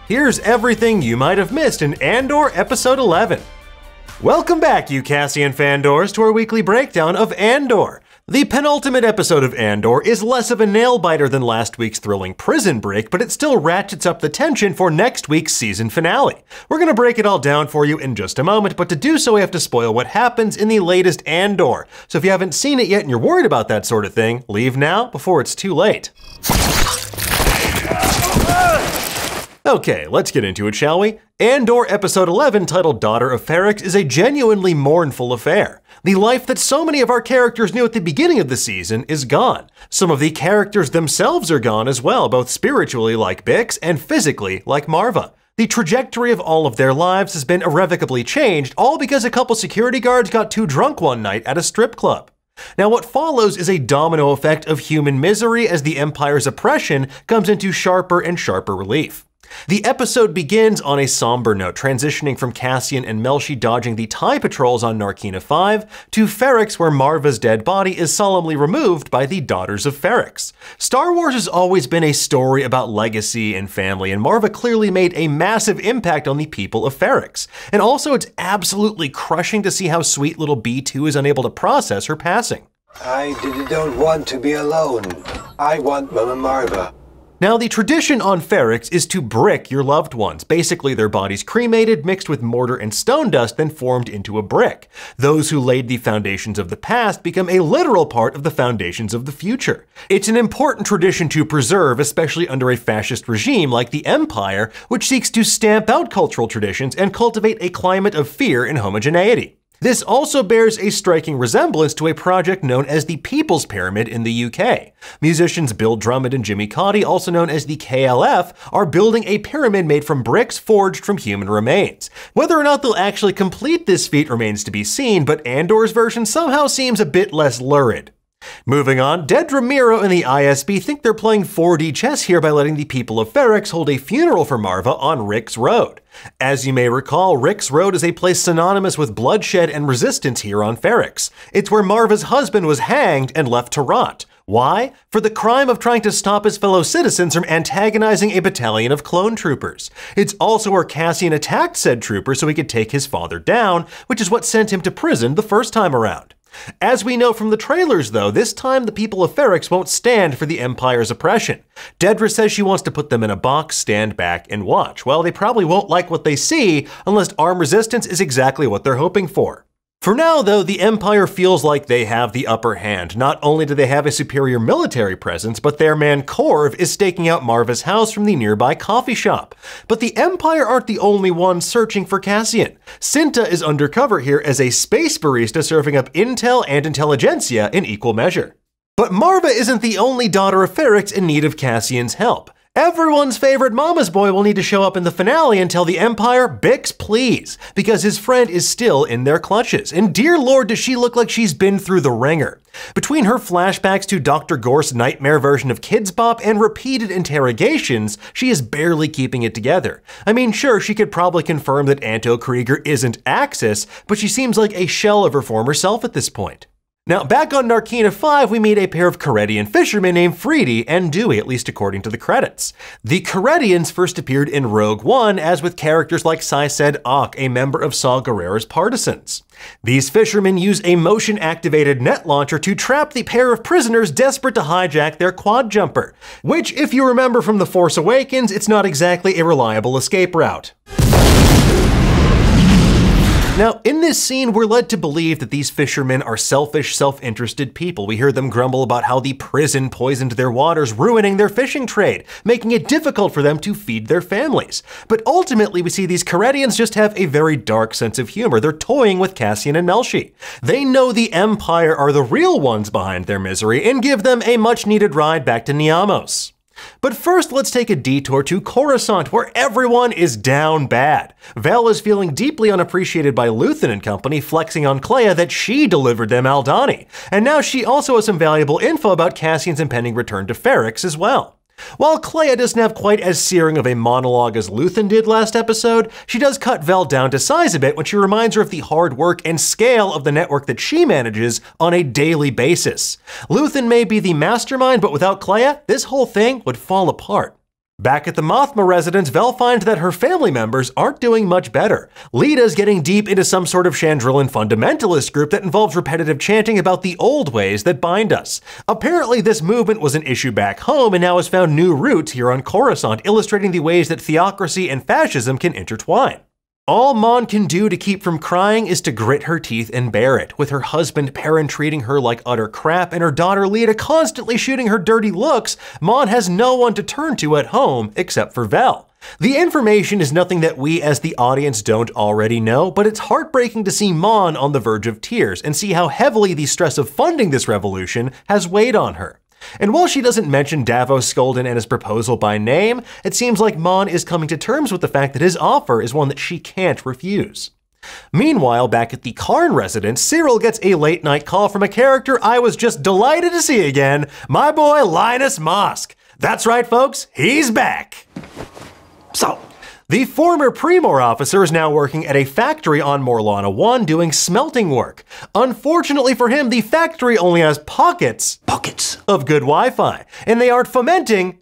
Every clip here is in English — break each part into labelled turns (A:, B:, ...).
A: Here's everything you might have missed in Andor Episode 11. Welcome back, you Cassian Fandors, to our weekly breakdown of Andor. The penultimate episode of Andor is less of a nail-biter than last week's thrilling prison break, but it still ratchets up the tension for next week's season finale. We're gonna break it all down for you in just a moment, but to do so we have to spoil what happens in the latest Andor. So if you haven't seen it yet and you're worried about that sort of thing, leave now before it's too late. Okay, let's get into it, shall we? Andor Episode 11, titled Daughter of Ferrix, is a genuinely mournful affair. The life that so many of our characters knew at the beginning of the season is gone. Some of the characters themselves are gone as well, both spiritually like Bix and physically like Marva. The trajectory of all of their lives has been irrevocably changed, all because a couple security guards got too drunk one night at a strip club. Now what follows is a domino effect of human misery as the Empire's oppression comes into sharper and sharper relief. The episode begins on a somber note, transitioning from Cassian and Melshi dodging the TIE patrols on Narkina 5 to Ferrix, where Marva's dead body is solemnly removed by the Daughters of Ferrix. Star Wars has always been a story about legacy and family, and Marva clearly made a massive impact on the people of Ferrix. And also it's absolutely crushing to see how sweet little B2 is unable to process her passing.
B: I don't want to be alone. I want Mama Marva.
A: Now, the tradition on Ferrix is to brick your loved ones, basically their bodies cremated, mixed with mortar and stone dust, then formed into a brick. Those who laid the foundations of the past become a literal part of the foundations of the future. It's an important tradition to preserve, especially under a fascist regime like the Empire, which seeks to stamp out cultural traditions and cultivate a climate of fear and homogeneity. This also bears a striking resemblance to a project known as the People's Pyramid in the UK. Musicians Bill Drummond and Jimmy Cauty, also known as the KLF, are building a pyramid made from bricks forged from human remains. Whether or not they'll actually complete this feat remains to be seen, but Andor's version somehow seems a bit less lurid. Moving on, Dedra Meero and the ISB think they're playing 4D chess here by letting the people of Ferrix hold a funeral for Marva on Rick's Road. As you may recall, Rick's Road is a place synonymous with bloodshed and resistance here on Ferrix. It's where Marva's husband was hanged and left to rot. Why? For the crime of trying to stop his fellow citizens from antagonizing a battalion of clone troopers. It's also where Cassian attacked said trooper so he could take his father down, which is what sent him to prison the first time around. As we know from the trailers, though, this time the people of Ferrix won't stand for the Empire's oppression. Dedra says she wants to put them in a box, stand back, and watch. Well, they probably won't like what they see unless armed resistance is exactly what they're hoping for. For now, though, the Empire feels like they have the upper hand. Not only do they have a superior military presence, but their man Corv is staking out Marva's house from the nearby coffee shop. But the Empire aren't the only ones searching for Cassian. Cinta is undercover here as a space barista serving up intel and intelligentsia in equal measure. But Marva isn't the only daughter of Ferrix in need of Cassian's help. Everyone's favorite mama's boy will need to show up in the finale and tell the Empire, Bix please, because his friend is still in their clutches. And dear lord, does she look like she's been through the ringer. Between her flashbacks to Dr. Gorst's nightmare version of Kidz Bop and repeated interrogations, she is barely keeping it together. I mean, sure, she could probably confirm that Anto Krieger isn't Axis, but she seems like a shell of her former self at this point. Now, back on Narkina 5, we meet a pair of Corellian fishermen named Freedy and Dewey, at least according to the credits. The Corellians first appeared in Rogue One, as with characters like Sised Ak, a member of Saw Gerrera's partisans. These fishermen use a motion-activated net launcher to trap the pair of prisoners desperate to hijack their quad jumper, which, if you remember from The Force Awakens, it's not exactly a reliable escape route. Now, in this scene, we're led to believe that these fishermen are selfish, self-interested people. We hear them grumble about how the prison poisoned their waters, ruining their fishing trade, making it difficult for them to feed their families. But ultimately, we see these Corellians just have a very dark sense of humor. They're toying with Cassian and Melshi. They know the Empire are the real ones behind their misery and give them a much-needed ride back to Niamos. But first, let's take a detour to Coruscant, where everyone is down bad. Vel is feeling deeply unappreciated by Luthen and company, flexing on Kleya that she delivered them Aldhani. And now she also has some valuable info about Cassian's impending return to Ferrix as well. While Kleya doesn't have quite as searing of a monologue as Luthen did last episode, she does cut Vel down to size a bit when she reminds her of the hard work and scale of the network that she manages on a daily basis. Luthen may be the mastermind, but without Kleya, this whole thing would fall apart. Back at the Mothma residence, Vel finds that her family members aren't doing much better. Lita's getting deep into some sort of Chandrillan fundamentalist group that involves repetitive chanting about the old ways that bind us. Apparently, this movement was an issue back home and now has found new roots here on Coruscant, illustrating the ways that theocracy and fascism can intertwine. All Mon can do to keep from crying is to grit her teeth and bear it, with her husband Perrin treating her like utter crap and her daughter Lita constantly shooting her dirty looks. Mon has no one to turn to at home except for Vel. The information is nothing that we as the audience don't already know, but it's heartbreaking to see Mon on the verge of tears and see how heavily the stress of funding this revolution has weighed on her. And while she doesn't mention Davos Skolden and his proposal by name, it seems like Mon is coming to terms with the fact that his offer is one that she can't refuse. Meanwhile, back at the Karn residence, Cyril gets a late-night call from a character I was just delighted to see again, my boy Linus Mosk. That's right, folks, he's back! So, the former Primor officer is now working at a factory on Morlana 1 doing smelting work. Unfortunately for him, the factory only has pockets of good Wi-Fi, and they aren't fomenting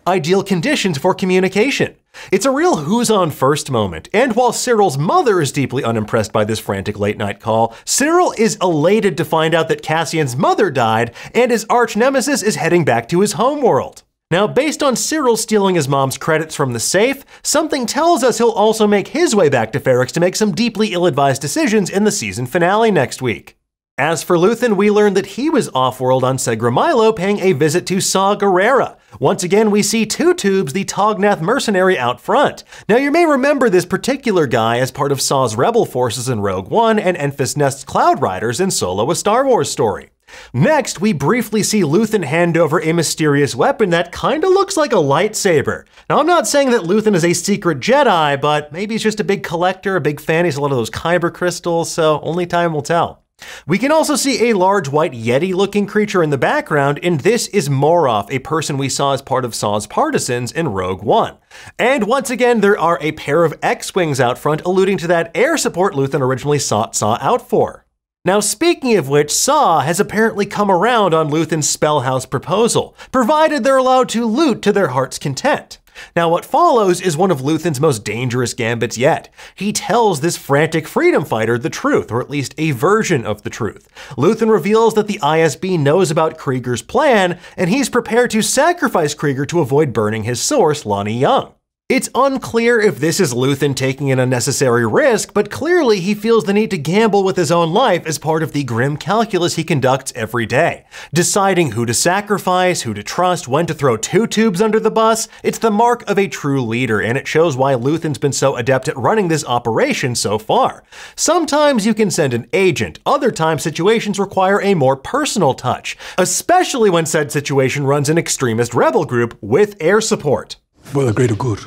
A: ideal conditions for communication. It's a real who's on first moment, and while Cyril's mother is deeply unimpressed by this frantic late-night call, Cyril is elated to find out that Cassian's mother died and his arch-nemesis is heading back to his homeworld. Now, based on Cyril stealing his mom's credits from the safe, something tells us he'll also make his way back to Ferrix to make some deeply ill-advised decisions in the season finale next week. As for Luthen, we learn that he was off-world on Segra Milo paying a visit to Saw Gerrera. Once again, we see Two Tubes, the Tognath mercenary, out front. Now, you may remember this particular guy as part of Saw's rebel forces in Rogue One and Enfys Nest's Cloud Riders in Solo: A Star Wars Story. Next, we briefly see Luthen hand over a mysterious weapon that kinda looks like a lightsaber. Now, I'm not saying that Luthen is a secret Jedi, but maybe he's just a big collector, a big fan. He's a lot of those Kyber crystals, so only time will tell. We can also see a large white Yeti-looking creature in the background, and this is Moroff, a person we saw as part of Saw's partisans in Rogue One. And once again, there are a pair of X-Wings out front, alluding to that air support Luthen originally sought Saw out for. Now, speaking of which, Saw has apparently come around on Luthen's Spellhouse proposal, provided they're allowed to loot to their heart's content. Now, what follows is one of Luthen's most dangerous gambits yet. He tells this frantic freedom fighter the truth, or at least a version of the truth. Luthen reveals that the ISB knows about Krieger's plan, and he's prepared to sacrifice Krieger to avoid burning his source, Lonnie Young. It's unclear if this is Luthen taking an unnecessary risk, but clearly he feels the need to gamble with his own life as part of the grim calculus he conducts every day. Deciding who to sacrifice, who to trust, when to throw Two Tubes under the bus, it's the mark of a true leader, and it shows why Luthen's been so adept at running this operation so far. Sometimes you can send an agent, other times situations require a more personal touch, especially when said situation runs an extremist rebel group with air support.
C: For the greater good.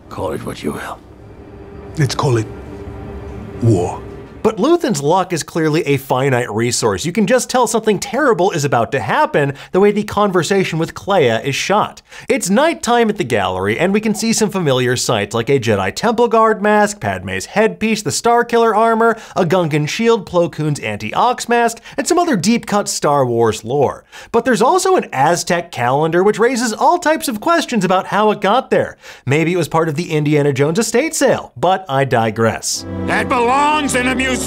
D: Call it what you will.
C: Let's call it war.
A: But Luthen's luck is clearly a finite resource. You can just tell something terrible is about to happen the way the conversation with Clea is shot. It's nighttime at the gallery, and we can see some familiar sights like a Jedi Temple Guard mask, Padme's headpiece, the Starkiller armor, a Gungan shield, Plo Koon's anti-Ox mask, and some other deep-cut Star Wars lore. But there's also an Aztec calendar which raises all types of questions about how it got there. Maybe it was part of the Indiana Jones estate sale, but I digress.
D: That belongs in a museum!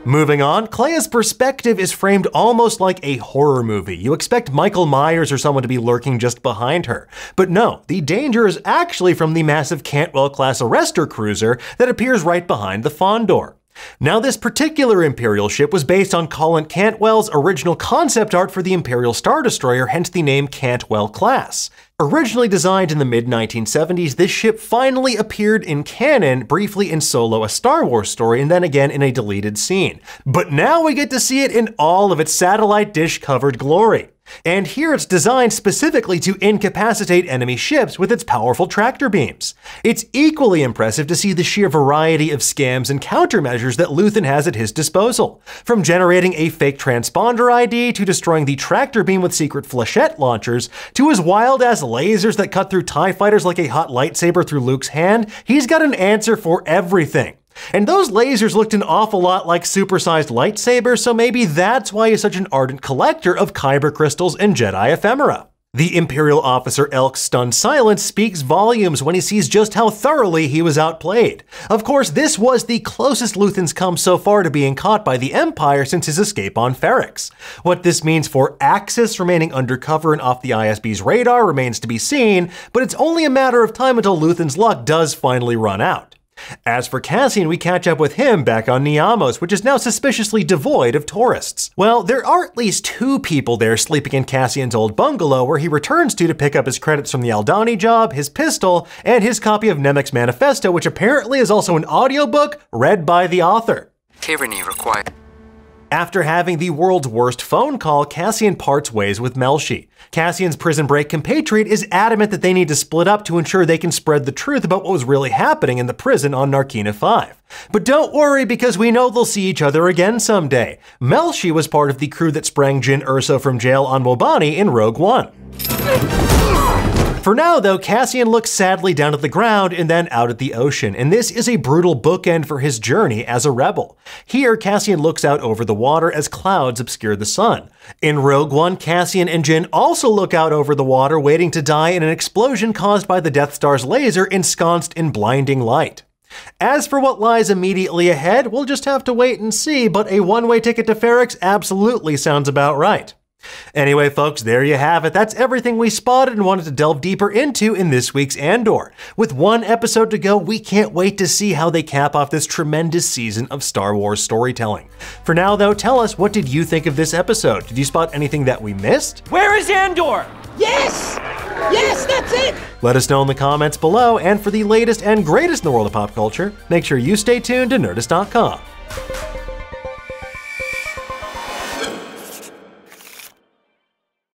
A: Moving on, Clea's perspective is framed almost like a horror movie. You expect Michael Myers or someone to be lurking just behind her. But no, the danger is actually from the massive Cantwell-class arrestor cruiser that appears right behind the Fandor. Now, this particular Imperial ship was based on Colin Cantwell's original concept art for the Imperial Star Destroyer, hence the name Cantwell-class. Originally designed in the mid-1970s, this ship finally appeared in canon, briefly in Solo: A Star Wars Story, and then again in a deleted scene. But now we get to see it in all of its satellite dish-covered glory. And here it's designed specifically to incapacitate enemy ships with its powerful tractor beams. It's equally impressive to see the sheer variety of scams and countermeasures that Luthen has at his disposal. From generating a fake transponder ID, to destroying the tractor beam with secret flechette launchers, to his wild-ass lasers that cut through TIE fighters like a hot lightsaber through Luke's hand, he's got an answer for everything. And those lasers looked an awful lot like supersized lightsabers, so maybe that's why he's such an ardent collector of Kyber crystals and Jedi ephemera. The Imperial officer Elk's stunned silence speaks volumes when he sees just how thoroughly he was outplayed. Of course, this was the closest Luthen's come so far to being caught by the Empire since his escape on Ferrix. What this means for Axis remaining undercover and off the ISB's radar remains to be seen, but it's only a matter of time until Luthen's luck does finally run out. As for Cassian, we catch up with him back on Niamos, which is now suspiciously devoid of tourists. Well, there are at least 2 people there sleeping in Cassian's old bungalow where he returns to pick up his credits from the Aldhani job, his pistol, and his copy of Nemec's manifesto, which apparently is also an audiobook read by the author.
E: Tyranny required.
A: After having the world's worst phone call, Cassian parts ways with Melshi. Cassian's prison break compatriot is adamant that they need to split up to ensure they can spread the truth about what was really happening in the prison on Narkina 5. But don't worry, because we know they'll see each other again someday. Melshi was part of the crew that sprang Jyn Erso from jail on Wobani in Rogue One. For now, though, Cassian looks sadly down at the ground and then out at the ocean, and this is a brutal bookend for his journey as a rebel. Here, Cassian looks out over the water as clouds obscure the sun. In Rogue One, Cassian and Jyn also look out over the water, waiting to die in an explosion caused by the Death Star's laser ensconced in blinding light. As for what lies immediately ahead, we'll just have to wait and see, but a one-way ticket to Ferrix absolutely sounds about right. Anyway, folks, there you have it. That's everything we spotted and wanted to delve deeper into in this week's Andor. With 1 episode to go, we can't wait to see how they cap off this tremendous season of Star Wars storytelling. For now, though, tell us, what did you think of this episode? Did you spot anything that we missed?
F: Where is Andor? Yes! Yes, that's it!
A: Let us know in the comments below, and for the latest and greatest in the world of pop culture, make sure you stay tuned to Nerdist.com.